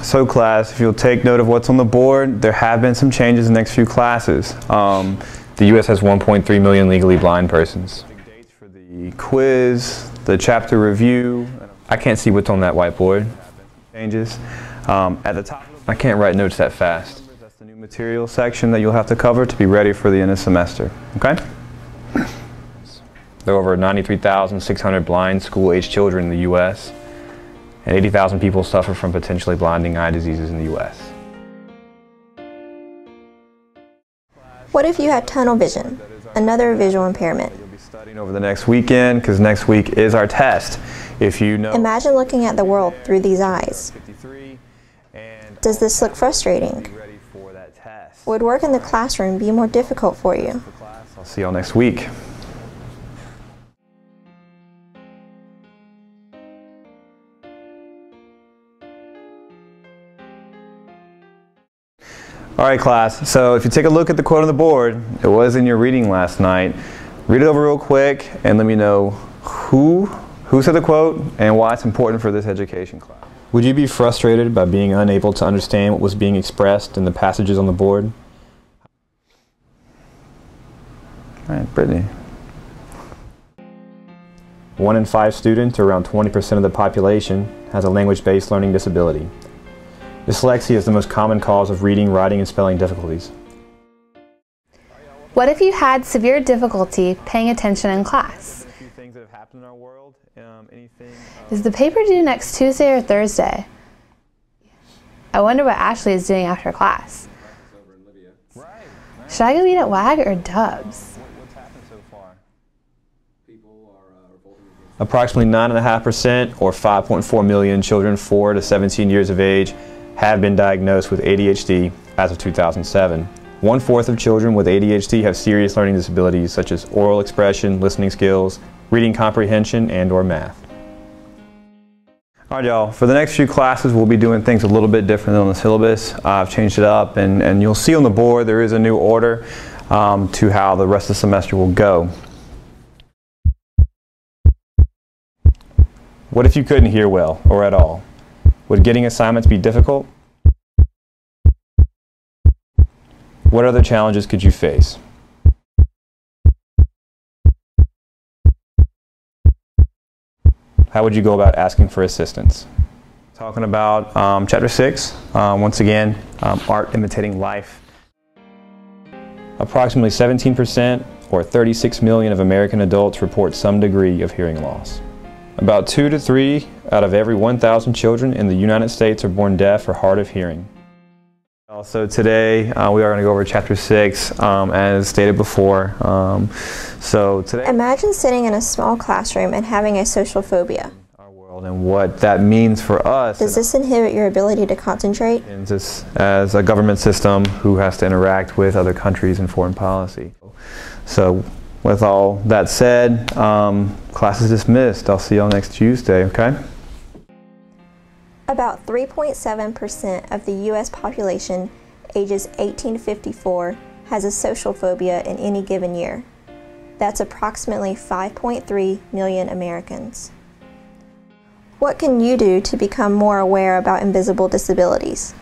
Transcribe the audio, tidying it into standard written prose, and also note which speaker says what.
Speaker 1: So class, if you'll take note of what's on the board, there have been some changes in the next few classes.
Speaker 2: The U.S. has 1.3 million legally blind persons.
Speaker 1: Dates for the quiz, the chapter review.
Speaker 2: I can't see what's on that whiteboard.
Speaker 1: Changes. At the top,
Speaker 2: I can't write notes that fast.
Speaker 1: that's the new material section that you'll have to cover to be ready for the end of the semester. Okay?
Speaker 2: There are over 93,600 blind school-aged children in the U.S. and 80,000 people suffer from potentially blinding eye diseases in the U.S.
Speaker 3: What if you had tunnel vision, another visual impairment?
Speaker 1: You'll be studying over the next weekend because next week is our test. If you know.
Speaker 3: Imagine looking at the world through these eyes. Does this look frustrating? Would work in the classroom be more difficult for you?
Speaker 1: I'll see y'all next week. All right, class, so if you take a look at the quote on the board, it was in your reading last night. Read it over real quick and let me know who said the quote and why it's important for this education class.
Speaker 2: Would you be frustrated by being unable to understand what was being expressed in the passages on the board?
Speaker 1: All right, Brittany.
Speaker 2: 1 in 5 students, or around 20% of the population, has a language-based learning disability. Dyslexia is the most common cause of reading, writing, and spelling difficulties.
Speaker 4: What if you had severe difficulty paying attention in class? Is the paper due next Tuesday or Thursday? I wonder what Ashley is doing after class. Should I go eat at WAG or Dubs?
Speaker 2: Approximately 9.5%, or 5.4 million children 4 to 17 years of age, have been diagnosed with ADHD as of 2007. 1/4 of children with ADHD have serious learning disabilities such as oral expression, listening skills, reading comprehension, and/or math.
Speaker 1: All right, y'all, for the next few classes, we'll be doing things a little bit different than on the syllabus. I've changed it up, and you'll see on the board there is a new order to how the rest of the semester will go.
Speaker 2: What if you couldn't hear well, or at all? Would getting assignments be difficult? What other challenges could you face? How would you go about asking for assistance?
Speaker 1: Talking about Chapter 6, once again, art imitating life.
Speaker 2: Approximately 17%, or 36 million of American adults report some degree of hearing loss. About 2 to 3 out of every 1,000 children in the United States are born deaf or hard of hearing.
Speaker 1: So today we are going to go over Chapter 6 as stated before.
Speaker 3: Imagine sitting in a small classroom and having a social phobia.
Speaker 1: Our world and what that means for us.
Speaker 3: Does this inhibit your ability to concentrate?
Speaker 1: As a government system who has to interact with other countries and foreign policy. So with all that said, class is dismissed. I'll see y'all next Tuesday, okay?
Speaker 3: About 3.7% of the U.S. population ages 18 to 54 has a social phobia in any given year. That's approximately 5.3 million Americans. What can you do to become more aware about invisible disabilities?